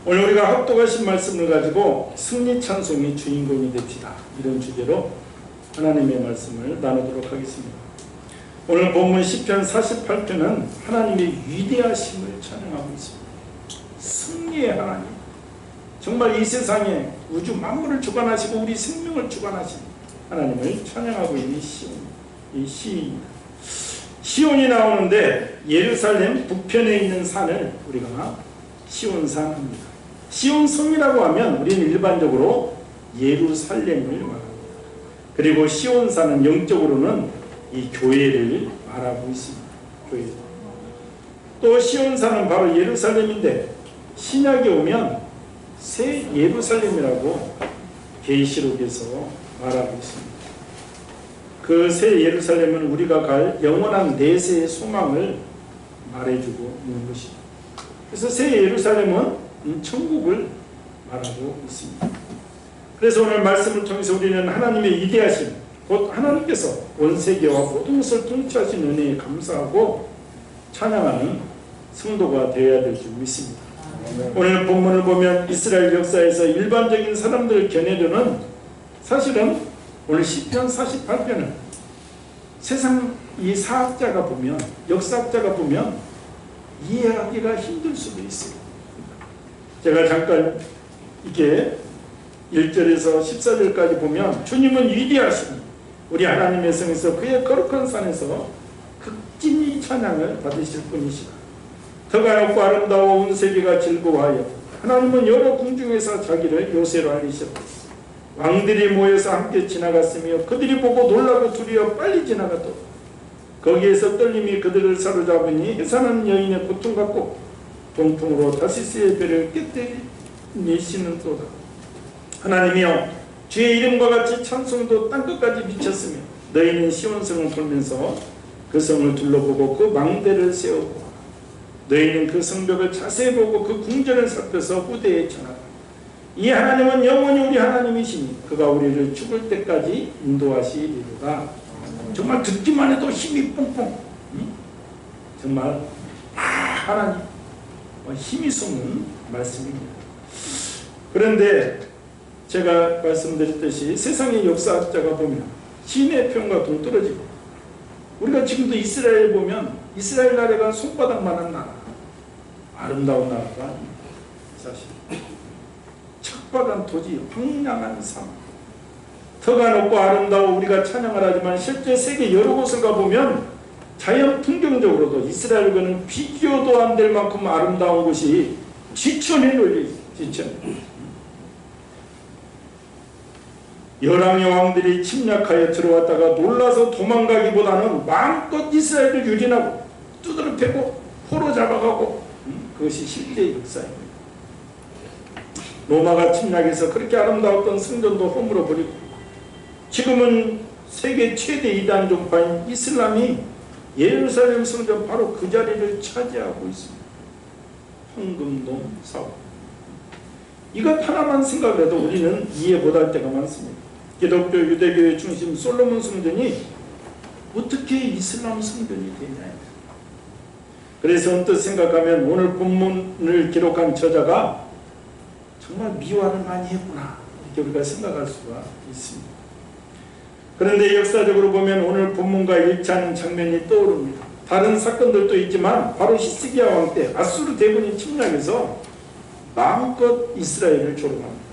오늘 우리가 합독하신 말씀을 가지고 승리 찬송의 주인공이 됩시다. 이런 주제로 하나님의 말씀을 나누도록 하겠습니다. 오늘 본문 시편 48편은 하나님의 위대하심을 찬양하고 있습니다. 승리의 하나님, 정말 이 세상에 우주 만물을 주관하시고 우리 생명을 주관하신 하나님을 찬양하고 있는 이 시입니다. 시온이 나오는데 예루살렘 북편에 있는 산을 우리가 시온산 합니다. 시온성이라고 하면 우리는 일반적으로 예루살렘을 말합니다. 그리고 시온산은 영적으로는 이 교회를 말하고 있습니다. 교회. 또 시온산은 바로 예루살렘인데 신약에 오면 새 예루살렘이라고 계시록에서 말하고 있습니다. 그 새 예루살렘은 우리가 갈 영원한 내세의 소망을 말해주고 있는 것입니다. 그래서 새 예루살렘은 천국을 말하고 있습니다. 그래서 오늘 말씀을 통해서 우리는 하나님의 위대하심, 곧 하나님께서 온 세계와 모든 것을 통치하신 은혜에 감사하고 찬양하는 성도가 되어야 될 줄 믿습니다. 오늘 본문을 보면 이스라엘 역사에서 일반적인 사람들을 겨내려는 사실은 오늘 시편 48편은 세상 이 사학자가 보면, 역사학자가 보면 이해하기가 힘들 수도 있어요. 제가 잠깐 이게 1절에서 14절까지 보면 주님은 위대하시니 우리 하나님의 성에서 그의 거룩한 산에서 극진히 찬양을 받으실 분이시다. 터가 높고 아름다워 온 세계가 즐거워하여 하나님은 여러 궁중에서 자기를 요새로 알리셨다. 왕들이 모여서 함께 지나갔으며 그들이 보고 놀라고 두려워 빨리 지나갔다. 거기에서 떨림이 그들을 사로잡으니 해산하는 여인의 고통 같고 동풍으로 다시스의 배를 깨뜨리시는 도다. 하나님이여, 주의 이름과 같이 찬송도 땅끝까지 미쳤으며 너희는 시온성을 돌면서 그 성을 둘러보고 그 망대를 세우고 너희는 그 성벽을 자세히 보고 그 궁전을 살펴서 후대에 전하라. 이 하나님은 영원히 우리 하나님이시니 그가 우리를 죽을 때까지 인도하시리로다. 정말 듣기만 해도 힘이 뽕뽕. 정말 하나님 힘이 솟는 말씀입니다. 그런데 제가 말씀드렸듯이 세상의 역사학자가 보면 신의 편과 동떨어지고 우리가 지금도 이스라엘 보면 이스라엘 나라가 손바닥만한 나라, 아름다운 나라가 아닙니다. 사실 척박한 토지, 황량한 삶, 터가 높고 아름다워 우리가 찬양을 하지만 실제 세계 여러 곳을 가보면 자연 풍경적으로도 이스라엘과는 비교도 안 될 만큼 아름다운 곳이 지천에 널려 있어요. 지천. 열왕의 왕들이 침략하여 들어왔다가 놀라서 도망가기보다는 마음껏 이스라엘을 유린하고 두드러 패고 포로 잡아가고 그것이 실제 역사입니다. 로마가 침략해서 그렇게 아름다웠던 성전도 허물어 버리고 지금은 세계 최대 이단 종파인 이슬람이 예루살렘 성전 바로 그 자리를 차지하고 있습니다. 황금동 사업. 이것 하나만 생각해도 우리는 이해 못할 때가 많습니다. 기독교 유대교의 중심 솔로몬 성전이 어떻게 이슬람 성전이 되냐. 그래서 언뜻 생각하면 오늘 본문을 기록한 저자가 정말 미화를 많이 했구나 이렇게 우리가 생각할 수가 있습니다. 그런데 역사적으로 보면 오늘 본문과 일치하는 장면이 떠오릅니다. 다른 사건들도 있지만 바로 히스기야 왕 때 아수르 대군이 침략해서 마음껏 이스라엘을 조롱합니다.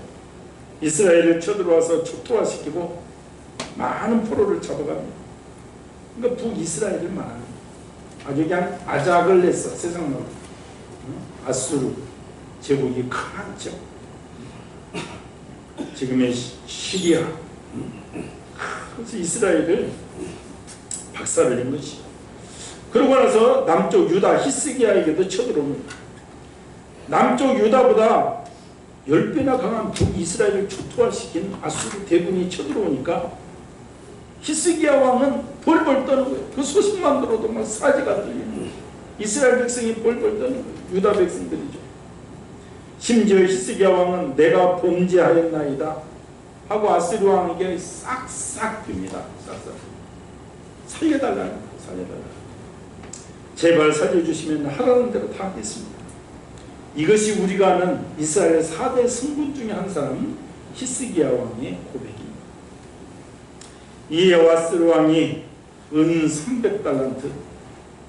이스라엘을 쳐들어와서 초토화시키고 많은 포로를 잡아갑니다. 그러니까 북이스라엘을 말합니다. 아주 그냥 아작을 냈어. 세상으로. 아수르 제국이 강하죠. 지금의 시리아. 그래서 이스라엘을 박살을 낸 것이. 그러고 나서 남쪽 유다 히스기야에게도 쳐들어옵니다. 남쪽 유다보다 10배나 강한 북이스라엘을 초토화시킨 아수르 대군이 쳐들어오니까 히스기야 왕은 벌벌 떠는 거예요. 그 소식만 들어도 막 사지가 들리는 거예요. 이스라엘 백성이 벌벌 떠는 거예요. 유다 백성들이죠. 심지어 히스기야 왕은 내가 범죄하였나이다 하고 아수르 왕에게 싹싹 빕니다. 싹싹. 살려달라는 거예요. 살려달라. 제발 살려주시면 하라는 대로 다 하겠습니다. 이것이 우리가 아는 이스라엘 4대 성군 중에 한 사람 히스기야 왕의 고백입니다. 이에 앗수르 왕이 은 300달란트,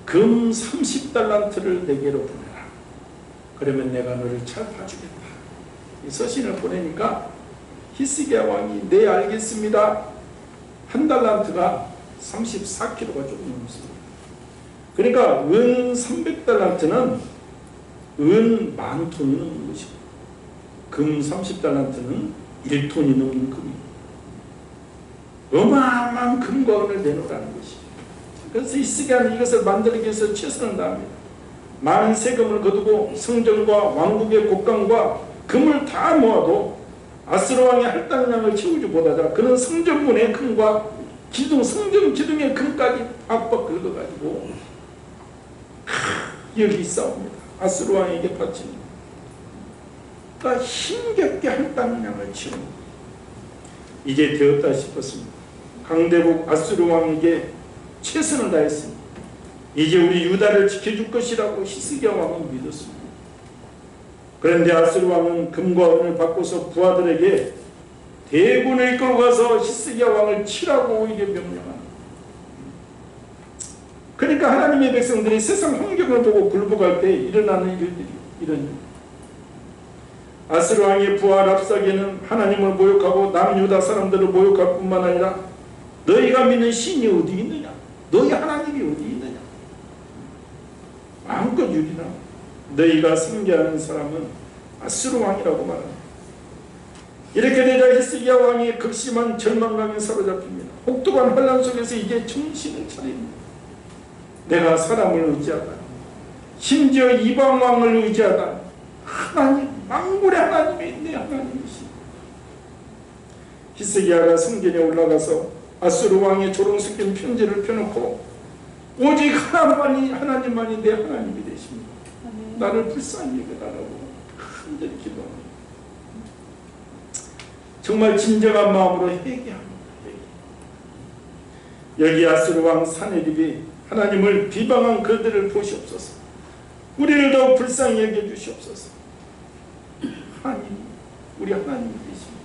금 30달란트를 내게로 보내라. 그러면 내가 너를 잘 봐주겠다. 이 서신을 보내니까 히스기야 왕이 네 알겠습니다. 한 달란트가 34kg가 조금 넘습니다. 그러니까 은 300달란트는 은 10,000톤이 넘는 것이고 금 30달란트는 1톤이 넘는 금입니다. 어마어마한 금과 은을 내놓으라는 것이죠. 그래서 히스기야는 이것을 만들기 위해서 최선을 다합니다. 많은 세금을 거두고 성전과 왕국의 곡간과 금을 다 모아도 앗수르 왕의 할당량을 채우지 못하자 그는 성전문의 금과 기둥, 성전 기둥의 금까지 박박 긁어가지고 여기 싸웁니다. 앗수르 왕에게 바칩니다. 그러니까 힘겹게 할당량을 채웁니다. 이제 되었다 싶었습니다. 강대국 앗수르 왕에게 최선을 다했습니다. 이제 우리 유다를 지켜줄 것이라고 히스기야 왕은 믿었습니다. 그런데 앗수르 왕은 금과 은을 바꿔서 부하들에게 대군을 이끌고 가서 히스기야 왕을 치라고 오히려 명령합니다. 그러니까 하나님의 백성들이 세상 환경을 보고 굴복할 때 일어나는 일들이 이런 일. 앗수르 왕의 부하 랍사게는 하나님을 모욕하고 남유다 사람들을 모욕할 뿐만 아니라 너희가 믿는 신이 어디 있느냐? 너희 하나님이 어디 있느냐? 마음껏 유린하고 너희가 섬겨하는 사람은 앗수르 왕이라고 말합니다. 이렇게 되자 히스기야 왕이 극심한 절망감에 사로잡힙니다. 혹독한 환난 속에서 이제 정신을 차립니다. 내가 사람을 의지하다, 심지어 이방 왕을 의지하다, 하나님, 만물의 하나님이 내 하나님이시. 히스기야가 성전에 올라가서 앗수르 왕의 조롱 섞인 편지를 펴놓고 오직 하나님만이 내 하나님이 되십니다. 나를 불쌍히 여겨달라고 간절히 기도합니다. 정말 진정한 마음으로 회개합니다. 여기 앗수르 왕 사네립이 하나님을 비방한 그들을 보시옵소서. 우리를 더욱 불쌍히 여겨주시옵소서. 하나님, 우리 하나님이 되십니다.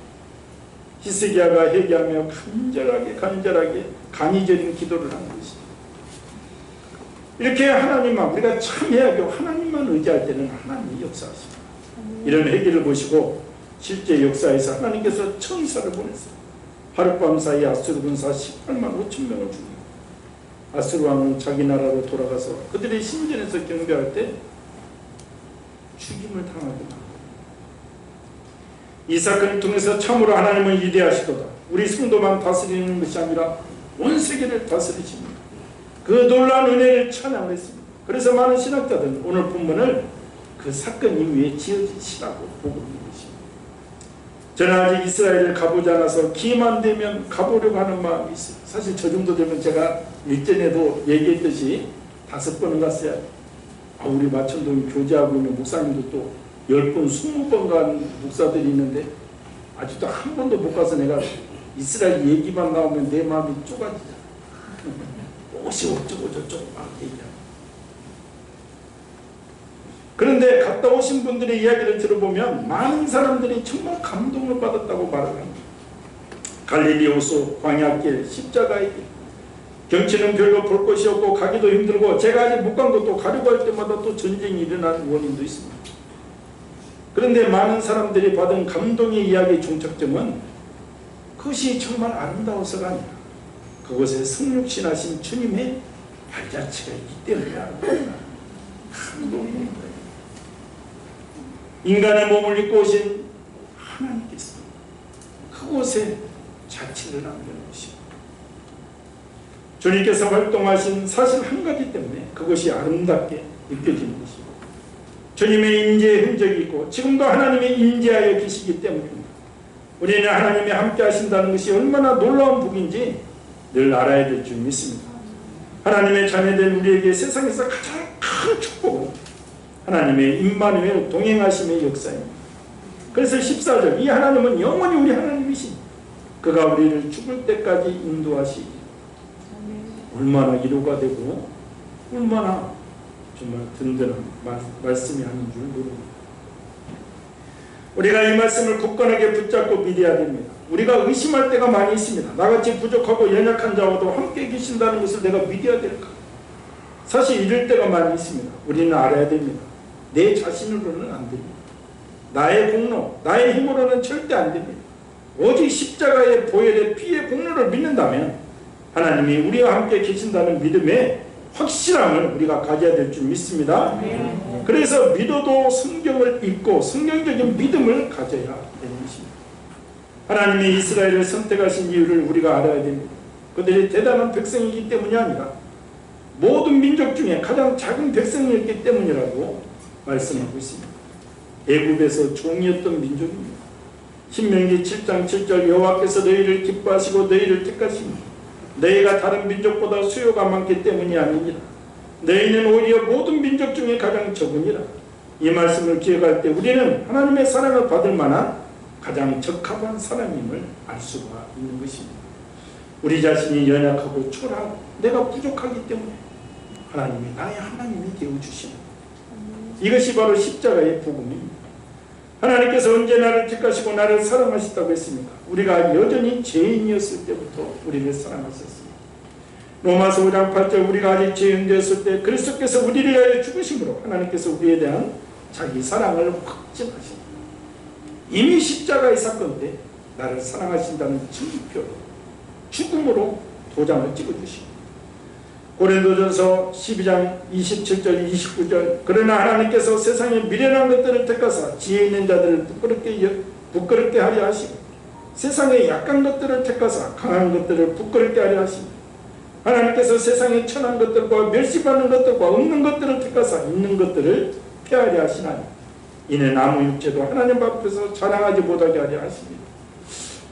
히스기야가 회개하며 간절하게 간이 저린 기도를 하는 것입니다. 이렇게 하나님만, 우리가 참 해야죠. 하나님만 의지할 때는 하나님이 역사하십니다. 이런 회개를 보시고 실제 역사에서 하나님께서 천사를 보냈어요. 하룻밤 사이 앗수르 군사 18만 5천 명을 죽입니다. 앗수르 왕은 자기 나라로 돌아가서 그들의 신전에서 경배할 때 죽임을 당하고 납니다. 이 사건을 통해서 참으로 하나님은 위대하시도다. 우리 성도만 다스리는 것이 아니라 온 세계를 다스리십니다. 그 놀라운 은혜를 찬양했습니다. 그래서 많은 신학자들은 오늘 본문을 그 사건 이후에 지어지시라고 보고 있는 것입니다. 저는 아직 이스라엘을 가보지 않아서 기회만 되면 가보려고 하는 마음이 있어요. 사실 저 정도 되면 제가 일전에도 얘기했듯이 5번은 갔어야 우리 마천동 교제하고 있는 목사님도 또 10번, 20번 간 목사들이 있는데 아직도 한 번도 못 가서 내가 이스라엘 얘기만 나오면 내 마음이 쪼가지잖아. 무엇이 어쩌고 저쩌고 막 얘기하고. 그런데 갔다 오신 분들의 이야기를 들어보면 많은 사람들이 정말 감동을 받았다고 말을 합니다. 갈릴리 호수, 광야길, 십자가의 길. 경치는 별로 볼 곳이 없고 가기도 힘들고 제가 아직 못 간 것도 가려고 할 때마다 또 전쟁이 일어나는 원인도 있습니다. 그런데 많은 사람들이 받은 감동의 이야기의 종착점은 그것이 정말 아름다워서가 아니라 그곳에 성육신하신 주님의 발자취가 있기 때문이라는 감동입니다. 인간의 몸을 입고 오신 하나님께서 그곳에 자취를 남겨놓은 것입니다. 주님께서 활동하신 사실 한 가지 때문에 그것이 아름답게 느껴지는 것입니다. 주님의 임재의 흔적이 있고 지금도 하나님이 임재하여 계시기 때문입니다. 우리는 하나님이 함께 하신다는 것이 얼마나 놀라운 복인지 늘 알아야 될 줄 믿습니다. 하나님의 자녀된 우리에게 세상에서 가장 큰 축복은 하나님의 임마누엘 동행하심의 역사입니다. 그래서 14절, 이 하나님은 영원히 우리 하나님이신 그가 우리를 죽을 때까지 인도하시기. 얼마나 위로가 되고 얼마나 정말 든든한 말씀이 하는 줄 모릅니다. 우리가 이 말씀을 굳건하게 붙잡고 믿어야 됩니다. 우리가 의심할 때가 많이 있습니다. 나같이 부족하고 연약한 자와도 함께 계신다는 것을 내가 믿어야 될까? 사실 이럴 때가 많이 있습니다. 우리는 알아야 됩니다. 내 자신으로는 안 됩니다. 나의 공로, 나의 힘으로는 절대 안 됩니다. 오직 십자가의 보혈의 피의 공로를 믿는다면 하나님이 우리와 함께 계신다는 믿음에 확실함을 우리가 가져야 될 줄 믿습니다. 그래서 믿어도 성경을 읽고 성경적인 믿음을 가져야 되는 것입니다. 하나님이 이스라엘을 선택하신 이유를 우리가 알아야 됩니다. 그들이 대단한 백성이기 때문이 아니라 모든 민족 중에 가장 작은 백성이었기 때문이라고 말씀하고 있습니다. 애굽에서 종이었던 민족입니다. 신명기 7장 7절 여호와께서 너희를 기뻐하시고 너희를 택하십니다. 너희가 다른 민족보다 수요가 많기 때문이 아니니라. 너희는 오히려 모든 민족 중에 가장 적으니라. 이 말씀을 기억할 때 우리는 하나님의 사랑을 받을 만한 가장 적합한 사람임을 알 수가 있는 것입니다. 우리 자신이 연약하고 초라하고 내가 부족하기 때문에 하나님이 나의 하나님이 되어주시는 이것이 바로 십자가의 복음입니다. 하나님께서 언제 나를 택하시고 나를 사랑하셨다고 했습니까? 우리가 여전히 죄인이었을 때부터 우리를 사랑하셨습니다. 로마서 5장 8절 우리가 아직 죄인되었을 때 그리스도께서 우리를 위하여 죽으심으로 하나님께서 우리에 대한 자기 사랑을 확증하십니다. 이미 십자가의 사건 때 나를 사랑하신다는 증표로 죽음으로 도장을 찍어주십니다. 고린도전서 12장 27절 29절 그러나 하나님께서 세상의 미련한 것들을 택하사 지혜 있는 자들을 부끄럽게 하려 하시고 세상의 약한 것들을 택하사 강한 것들을 부끄럽게 하려 하시고 하나님께서 세상의 천한 것들과 멸시받는 것들과 없는 것들을 택하사 있는 것들을 폐하려 하시나니 이는 아무 육체도 하나님 앞에서 자랑하지 못하게 하려 하십니다.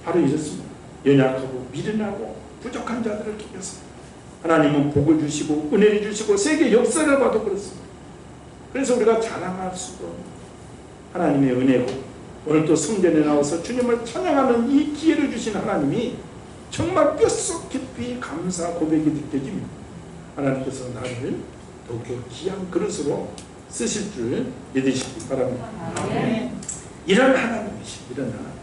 바로 이렇습니다. 연약하고 미련하고 부족한 자들을 통해서 하나님은 복을 주시고 은혜를 주시고 세계 역사를 봐도 그렇습니다. 그래서 우리가 자랑할 수도 없는 하나님의 은혜고 오늘 또 성전에 나와서 주님을 찬양하는 이 기회를 주신 하나님이 정말 뼛속 깊이 감사 고백이 느껴집니다. 하나님께서 나를 더욱더 귀한 그릇으로 쓰실 줄 믿으시기 바랍니다. 이런 하나님이십니다. 이런 하나님.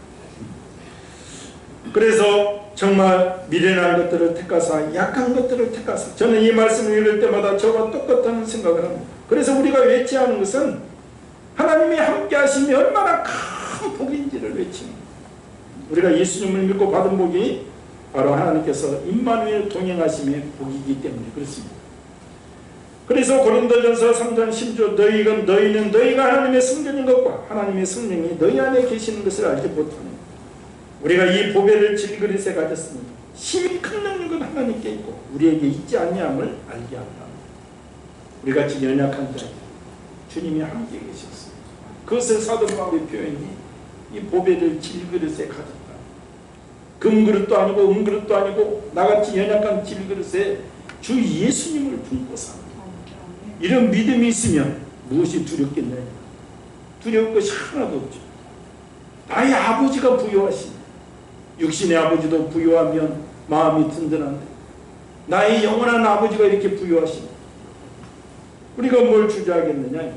그래서 정말 미련한 것들을 택하사 약한 것들을 택하사 저는 이 말씀을 읽을 때마다 저와 똑같다는 생각을 합니다. 그래서 우리가 외치하는 것은 하나님이 함께 하심이 얼마나 큰 복인지를 외칩니다. 우리가 예수님을 믿고 받은 복이 바로 하나님께서 임마누엘 동행하심의 복이기 때문에 그렇습니다. 그래서 고린도전서 3장 10절 너희는 너희가 하나님의 성전인 것과 하나님의 성령이 너희 안에 계시는 것을 알지 못하는 우리가 이 보배를 질그릇에 가졌습니다. 힘이 큰 능력은 하나님께 있고 우리에게 있지 아니함을 알게 한다. 우리같이 연약한 자 주님이 함께 계셨습니다. 그것을 사도 바울의 표현이 이 보배를 질그릇에 가졌다. 금그릇도 아니고 은그릇도 아니고 나같이 연약한 질그릇에 주 예수님을 품고 삽니다. 이런 믿음이 있으면 무엇이 두렵겠느냐? 두려울 것이 하나도 없죠. 나의 아버지가 부여하십니다. 육신의 아버지도 부여하면 마음이 든든한데 나의 영원한 아버지가 이렇게 부여하십니다. 우리가 뭘 주저하겠느냐?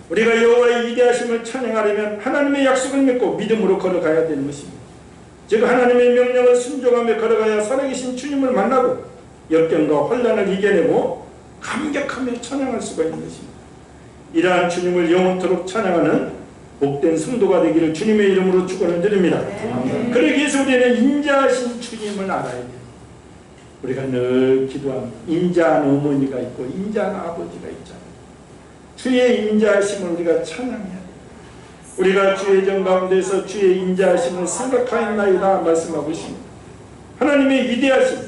우리가 여호와의 위대하심을 찬양하려면 하나님의 약속을 믿고 믿음으로 걸어가야 되는 것입니다. 즉 하나님의 명령을 순종하며 걸어가야 살아계신 주님을 만나고 역경과 혼란을 이겨내고 감격하며 찬양할 수가 있는 것입니다. 이러한 주님을 영원토록 찬양하는 복된 성도가 되기를 주님의 이름으로 축원을 드립니다. 그러기 위해서 우리는 인자하신 주님을 알아야 돼요. 우리가 늘 기도하는 인자한 어머니가 있고 인자한 아버지가 있잖아요. 주의 인자하심을 우리가 찬양해야 돼요. 우리가 주의 정 가운데서 주의 인자하심을 생각하였나이다 말씀하고 있습니다. 하나님의 위대하심,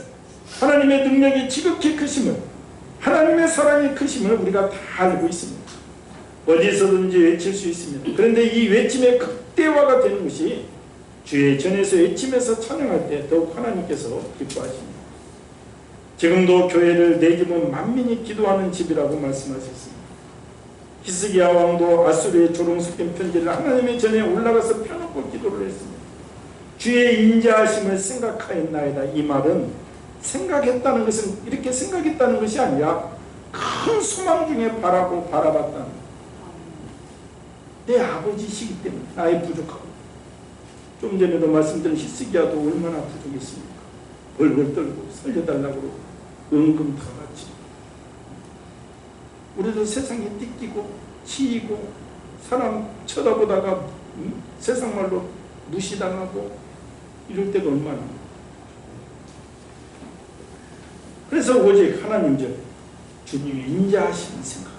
하나님의 능력이 지극히 크심을, 하나님의 사랑이 크심을 우리가 다 알고 있습니다. 어디서든지 외칠 수 있습니다. 그런데 이 외침의 극대화가 되는 것이 주의 전에서 외치면서 찬양할 때 더욱 하나님께서 기뻐하십니다. 지금도 교회를 내 집은 만민이 기도하는 집이라고 말씀하셨습니다. 히스기야 왕도 아수르의 조롱스킨 편지를 하나님의 전에 올라가서 펴놓고 기도를 했습니다. 주의 인자하심을 생각하였나이다. 이 말은 생각했다는 것은 이렇게 생각했다는 것이 아니라 큰 소망 중에 바라봤다는 내 아버지시기 때문에 나의 부족하고, 좀 전에도 말씀드린 히스기야도 얼마나 부족했습니까? 벌벌 떨고 살려달라고 그러고 은금 다 같이. 우리도 세상에 띠끼고 치이고 사람 쳐다보다가 세상 말로 무시당하고 이럴 때가 얼마나. 그래서 오직 하나님 전 주님의 인자하심을 생각합니다.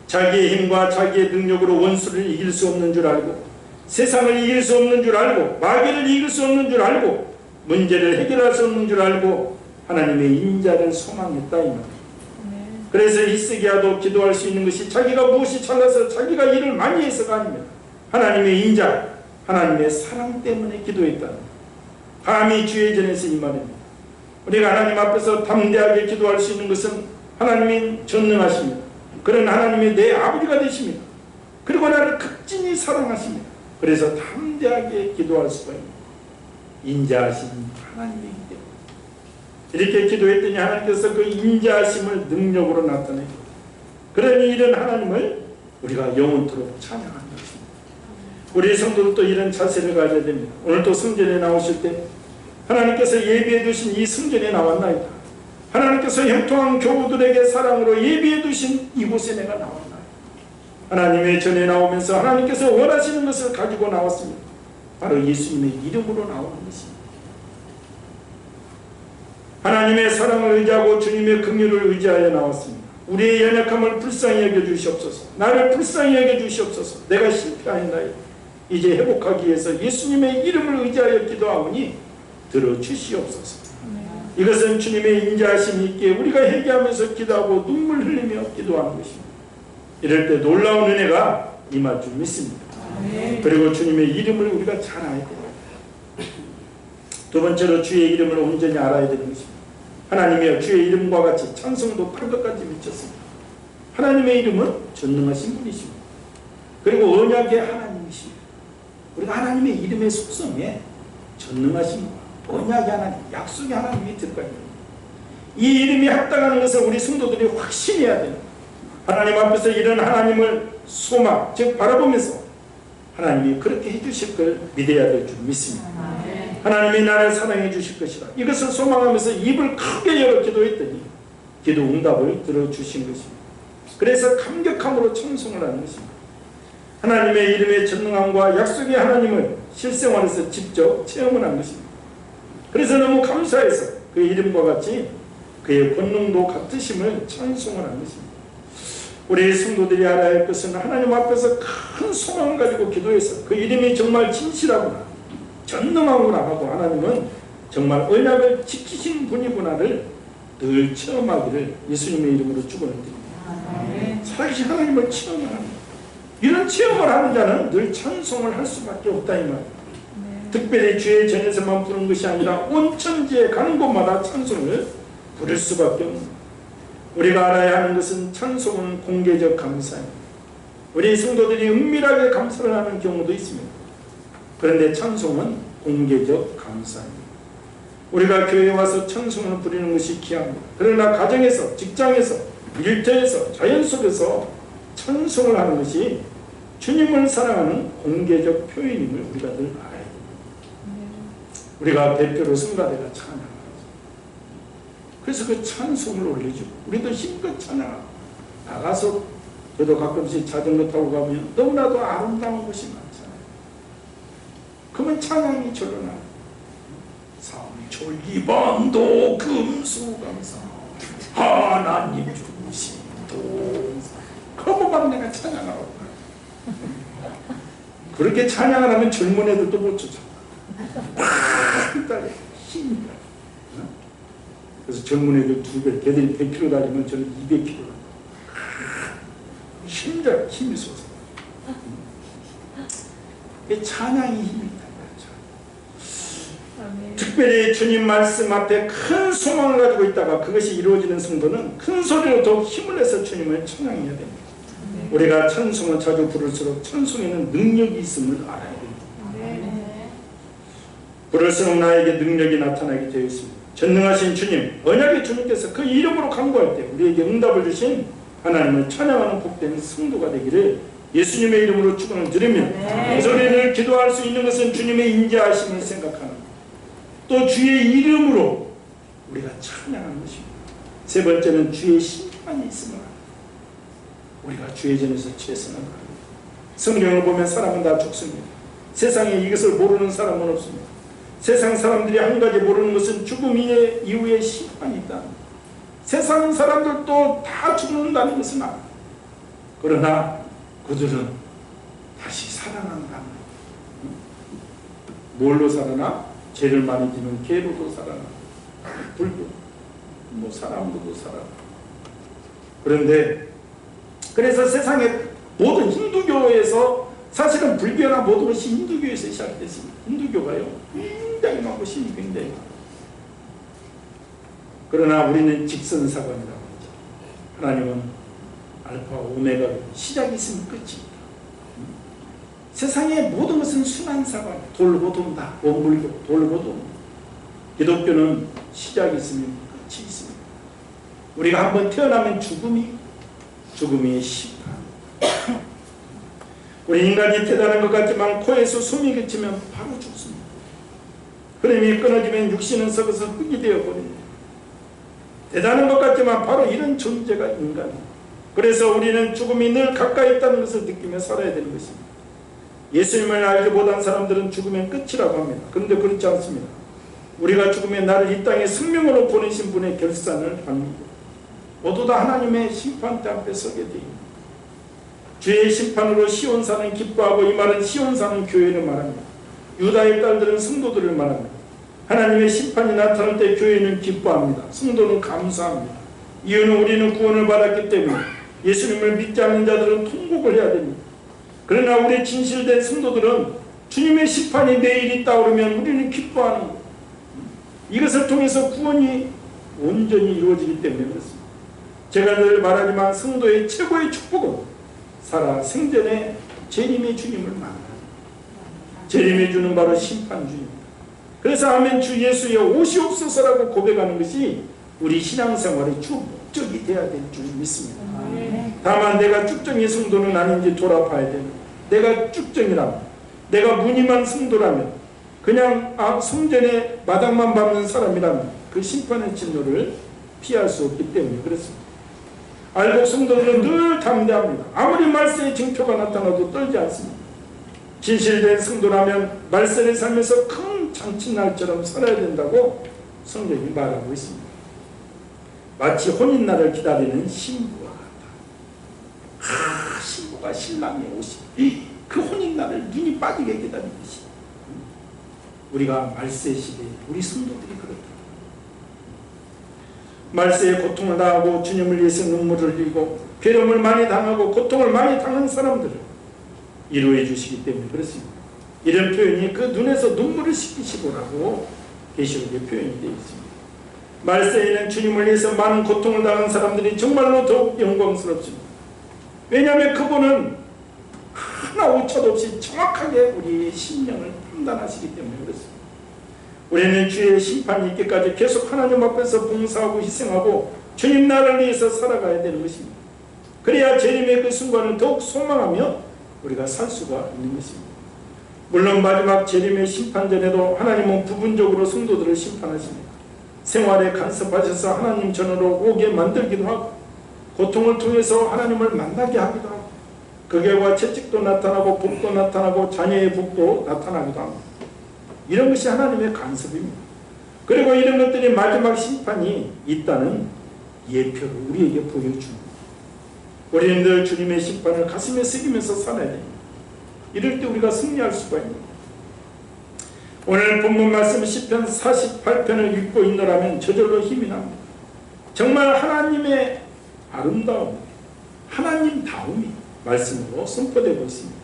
자기의 힘과 자기의 능력으로 원수를 이길 수 없는 줄 알고, 세상을 이길 수 없는 줄 알고, 마귀를 이길 수 없는 줄 알고, 문제를 해결할 수 없는 줄 알고 하나님의 인자를 소망했다 이 말이에요. 그래서 히스기야도 기도할 수 있는 것이 자기가 무엇이 잘나서 자기가 일을 많이 해서가 아닙니다. 하나님의 인자, 하나님의 사랑 때문에 기도했다. 감히 주의 전에서 이 말입니다. 우리가 하나님 앞에서 담대하게 기도할 수 있는 것은 하나님이 전능하십니다. 그런 하나님이 내 아버지가 되십니다. 그리고 나를 극진히 사랑하십니다. 그래서 담대하게 기도할 수가 있습니다. 인자하신 하나님이기 때문에. 이렇게 기도했더니 하나님께서 그 인자하심을 능력으로 나타내고, 그러니 이런 하나님을 우리가 영원토록 찬양하는 것입니다. 우리 성도들도 이런 자세를 가져야 됩니다. 오늘도 성전에 나오실 때 하나님께서 예비해 두신 이 성전에 나왔나이다. 하나님께서 형통한 교우들에게 사랑으로 예비해 두신 이곳에 내가 나왔나이다. 하나님의 전에 나오면서 하나님께서 원하시는 것을 가지고 나왔습니다. 바로 예수님의 이름으로 나오는 것입니다. 하나님의 사랑을 의지하고 주님의 긍휼을 의지하여 나왔습니다. 우리의 연약함을 불쌍히 여겨주시옵소서. 나를 불쌍히 여겨주시옵소서. 내가 실패하였나이다. 이제 회복하기 위해서 예수님의 이름을 의지하여 기도하오니 들어주시옵소서. 이것은 주님의 인자하심이 있기에 우리가 회개하면서 기도하고 눈물 흘리며 기도하는 것입니다. 이럴 때 놀라운 은혜가 임할 줄 믿습니다. 그리고 주님의 이름을 우리가 잘 알아야 돼요. 두 번째로 주의 이름을 온전히 알아야 되는 것입니다. 하나님이여, 주의 이름과 같이 찬송도 팔것까지 미쳤습니다. 하나님의 이름은 전능하신 분이십니다. 그리고 언약의 하나님이십니다. 우리가 하나님의 이름의 속성에 전능하신 언약의 하나님, 약속의 하나님이 들어가야 됩니다. 이 이름이 합당하는 것을 우리 성도들이 확신해야 됩니다. 하나님 앞에서 이런 하나님을 소망, 즉 바라보면서 하나님이 그렇게 해주실 걸 믿어야 될 줄 믿습니다. 하나님이 나를 사랑해 주실 것이다. 이것을 소망하면서 입을 크게 열어 기도했더니 기도 응답을 들어주신 것입니다. 그래서 감격함으로 찬송을 하는 것입니다. 하나님의 이름의 전능함과 약속의 하나님을 실생활에서 직접 체험을 한 것입니다. 그래서 너무 감사해서 그 이름과 같이 그의 권능도 같으심을 찬송을 한 것입니다. 우리 성도들이 알아야 할 것은 하나님 앞에서 큰 소망을 가지고 기도해서 그 이름이 정말 진실하구나, 전능하구나 하고 하나님은 정말 언약을 지키신 분이구나를 늘 체험하기를 예수님의 이름으로 축원드립니다. 살아계신 하나님을 체험을 합니다. 이런 체험을 하는 자는 늘 찬송을 할 수밖에 없다 이 말입니다. 특별히 주의 전에서만 부르는 것이 아니라 온 천지에 가는 곳마다 찬송을 부를 수밖에 없습니다. 우리가 알아야 하는 것은 찬송은 공개적 감사입니다. 우리 성도들이 은밀하게 감사를 하는 경우도 있습니다. 그런데 찬송은 공개적 감사입니다. 우리가 교회에 와서 찬송을 부리는 것이 귀합니다. 그러나 가정에서, 직장에서, 일터에서, 자연 속에서 찬송을 하는 것이 주님을 사랑하는 공개적 표현임을 우리가 늘 알아야 됩니다. 우리가 대표로 성가대가 찬양합니다. 그래서 그 찬송을 올려주고 우리도 힘껏 찬양하고 나가서 저도 가끔씩 자전거 타고 가면 너무나도 아름다운 곳이 많잖아요. 그러면 찬양이 절로 나요. 삼철기반도 금수감사 하나님 주신 동사. 그것만 내가 찬양하라고. 그렇게 찬양을 하면 젊은 애들도 못 쫓아. 힘이 나. 그래서 젊은 애들 2배, 걔들이 100km 달리면 저는 200km. 힘이 솟아. 찬양이 힘이 있다. 특별히 주님 말씀 앞에 큰 소망을 가지고 있다가 그것이 이루어지는 성도는 큰 소리로 더욱 힘을 내서 주님을 찬양해야 됩니다. 우리가 찬송을 자주 부를수록 찬송에는 능력이 있음을 알아야 됩니다. 부를수록 나에게 능력이 나타나게 되어 있습니다. 전능하신 주님, 언약의 주님께서 그 이름으로 간구할 때 우리에게 응답을 주신 하나님을 찬양하는 복된 성도가 되기를 예수님의 이름으로 축원을 드립니다. 우리를 기도할 수 있는 것은 주님의 인자하심을 생각하는 또 주의 이름으로 우리가 찬양하는 것입니다. 세 번째는 주의 심판이 있으므로 우리가 주의 전에서 최선을 다합니다. 성경을 보면 사람은 다 죽습니다. 세상에 이것을 모르는 사람은 없습니다. 세상 사람들이 한 가지 모르는 것은 죽음 이후에 심판이 있다. 세상 사람들도 다 죽는다는 것은 알아. 그러나 그들은 다시 살아난다. 뭘로 살아나? 죄를 많이 지는 개로도 살아나. 불도 사람도 살아나. 그런데 그래서 세상의 모든 힌두교에서 사실은 불교나 모든 것이 힌두교에서 시작됐습니다. 힌두교가요 굉장히 많고 신이 굉장히 많아요. 그러나 우리는 직선사관이라고 하죠. 하나님은 알파 오메가 시작이 있으면 끝입니다. 세상의 모든 것은 순환사관, 돌고 돈다. 원불교 돌고 돈다. 기독교는 시작이 있으면 끝이 있습니다. 우리가 한번 태어나면 죽음이 심판. 우리 인간이 대단한 것 같지만 코에서 숨이 그치면 바로 죽습니다. 흐름이 끊어지면 육신은 썩어서 흙이 되어버립니다. 대단한 것 같지만 바로 이런 존재가 인간입니다. 그래서 우리는 죽음이 늘 가까이 있다는 것을 느끼며 살아야 되는 것입니다. 예수님을 알지 못한 사람들은 죽으면 끝이라고 합니다. 그런데 그렇지 않습니다. 우리가 죽으면 나를 이 땅에 생명으로 보내신 분의 결산을 합니다. 모두 다 하나님의 심판대 앞에 서게 되입니다. 주의 심판으로 시온산은 기뻐하고, 이 말은 시온산은 교회를 말합니다. 유다의 딸들은 성도들을 말합니다. 하나님의 심판이 나타날 때 교회는 기뻐합니다. 성도는 감사합니다. 이유는 우리는 구원을 받았기 때문에 예수님을 믿지 않는 자들은 통곡을 해야 됩니다. 그러나 우리 진실된 성도들은 주님의 심판이 내일 있다 그러면 우리는 기뻐하는 거예요. 이것을 통해서 구원이 온전히 이루어지기 때문에 그렇습니다. 제가 늘 말하지만 성도의 최고의 축복은 살아 생전에 재림의 주님을 만나는, 재림의 주는 바로 심판주입니다. 그래서 아멘 주 예수여 오시옵소서라고 고백하는 것이 우리 신앙생활의 주 목적이 되어야 될 줄 믿습니다. 다만 내가 쭉정의 성도는 아닌지 돌아봐야 됩니다. 내가 쭉정이라면, 내가 무늬만 성도라면, 그냥 성전에 마당만 밟는 사람이라면 그 심판의 진노를 피할 수 없기 때문에 그렇습니다. 알곡 성도들은 늘 담대합니다. 아무리 말세의 징표가 나타나도 떨지 않습니다. 진실된 성도라면 말세를 살면서 큰 잔칫날처럼 살아야 된다고 성경이 말하고 있습니다. 마치 혼인날을 기다리는 신부와 같다. 신부가 신랑의 옷이 그 혼인날을 눈이 빠지게 기다리듯이 우리가 말세 시대에 우리 성도들이 그렇다. 말세에 고통을 당하고 주님을 위해서 눈물을 흘리고 괴로움을 많이 당하고 고통을 많이 당한 사람들을 위로해 주시기 때문에 그렇습니다. 이런 표현이 그 눈에서 눈물을 씻기시고라고 계시록에 표현이 되어 있습니다. 말세에는 주님을 위해서 많은 고통을 당한 사람들이 정말로 더욱 영광스럽습니다. 왜냐하면 그분은 하나 오차도 없이 정확하게 우리의 심령을 판단하시기 때문에 그렇습니다. 우리는 주의 심판이 있기까지 계속 하나님 앞에서 봉사하고 희생하고 주님 나라를 위해서 살아가야 되는 것입니다. 그래야 재림의 그 순간을 더욱 소망하며 우리가 살 수가 있는 것입니다. 물론 마지막 재림의 심판 전에도 하나님은 부분적으로 성도들을 심판하십니다. 생활에 간섭하셔서 하나님 전으로 오게 만들기도 하고, 고통을 통해서 하나님을 만나게 하기도 하고, 그 결과 채찍도 나타나고 복도 나타나고 자녀의 복도 나타나기도 합니다. 이런 것이 하나님의 간섭입니다. 그리고 이런 것들이 마지막 심판이 있다는 예표를 우리에게 보여줍니다. 우리는 늘 주님의 심판을 가슴에 새기면서 살아야 됩니다. 이럴 때 우리가 승리할 수가 있습니다. 오늘 본문 말씀 시편 48편을 읽고 있노라면 저절로 힘이 납니다. 정말 하나님의 아름다움, 하나님다움이 말씀으로 선포되고 있습니다.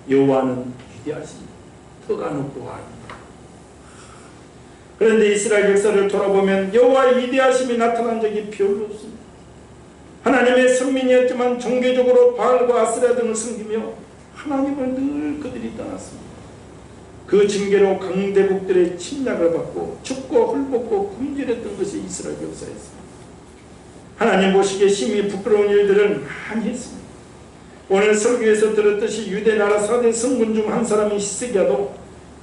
여호와는 위대하십니다. 터가 높고 아닙니다. 그런데 이스라엘 역사를 돌아보면 여호와의 위대하심이 나타난 적이 별로 없습니다. 하나님의 선민이었지만 종교적으로 바알과 아세라 등을 섬기며 하나님을 늘 그들이 떠났습니다. 그 징계로 강대국들의 침략을 받고 춥고 헐벗고 굶주렸던 것이 이스라엘 역사였습니다. 하나님 보시기에 심히 부끄러운 일들을 많이 했습니다. 오늘 설교에서 들었듯이 유대 나라 4대 성군 중 한 사람인 히스기야도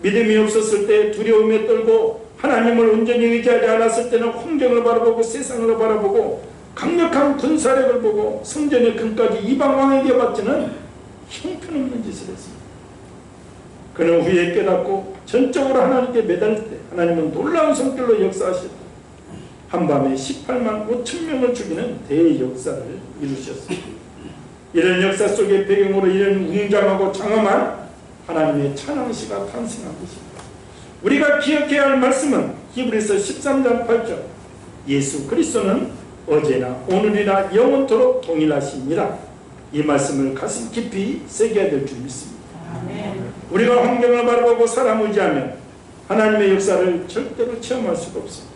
믿음이 없었을 때 두려움에 떨고 하나님을 온전히 의지하지 않았을 때는 환경을 바라보고 세상을 바라보고 강력한 군사력을 보고 성전의 금까지 이방 왕에게 바치는 형편없는 짓을 했습니다. 그는 후에 깨닫고 전적으로 하나님께 매달릴 때 하나님은 놀라운 손길로 역사하셨다. 한밤에 18만 5천 명을 죽이는 대역사를 이루셨습니다. 이런 역사 속의 배경으로 이런 웅장하고 장엄한 하나님의 찬양시가 탄생한 것입니다. 우리가 기억해야 할 말씀은 히브리서 13장 8절 예수 그리스도는 어제나 오늘이나 영원토록 동일하시니라. 이 말씀을 가슴 깊이 새겨야 될 줄 믿습니다. 우리가 환경을 바라보고 사람 의지하면 하나님의 역사를 절대로 체험할 수가 없습니다.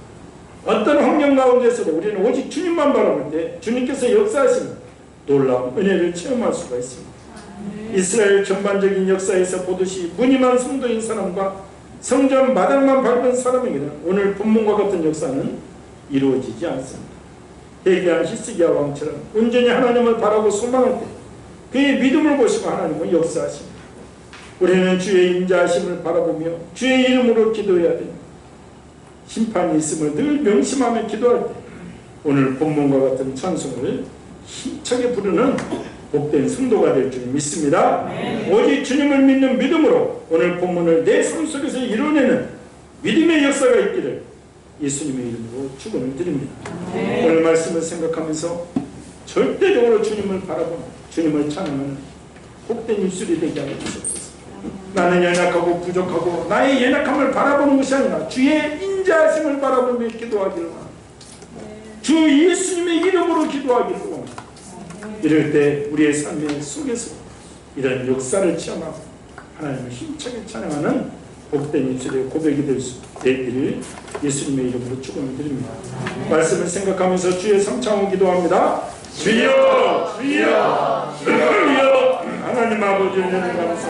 어떤 환경 가운데서도 우리는 오직 주님만 바라볼 때 주님께서 역사하시는 놀라운 은혜를 체험할 수가 있습니다. 이스라엘 전반적인 역사에서 보듯이 무늬만 성도인 사람과 성전 마당만 밟은 사람에게는 오늘 본문과 같은 역사는 이루어지지 않습니다. 회개한 히스기야 왕처럼 온전히 하나님을 바라고 소망할 때 그의 믿음을 보시고 하나님은 역사하십니다. 우리는 주의 인자하심을 바라보며 주의 이름으로 기도해야 됩니다. 심판이 있음을 늘 명심하며 기도할 때 오늘 본문과 같은 찬송을 힘차게 부르는 복된 성도가 될 줄 믿습니다. 오직 주님을 믿는 믿음으로 오늘 본문을 내 삶 속에서 이뤄내는 믿음의 역사가 있기를 예수님의 이름으로 축원을 드립니다. 오늘 말씀을 생각하면서 절대적으로 주님을 바라보는 주님을 찬양하는 복된 입술이 되게 하여 주시옵소서. 나는 연약하고 부족하고 나의 연약함을 바라보는 것이 아니라 주의 인자하심을 바라보며 기도하기를 원합니다. 주 예수님의 이름으로 기도하기를 원합니다. 이럴 때 우리의 삶의 속에서 이런 역사를 체험하고 하나님을 힘차게 찬양하는 복된 입술의 고백이 될 수 있기를 예수님의 이름으로 축원을 드립니다. 말씀을 생각하면서 주의 성창을 기도합니다. 주여 주여 주여 하나님 아버지 은혜를 감사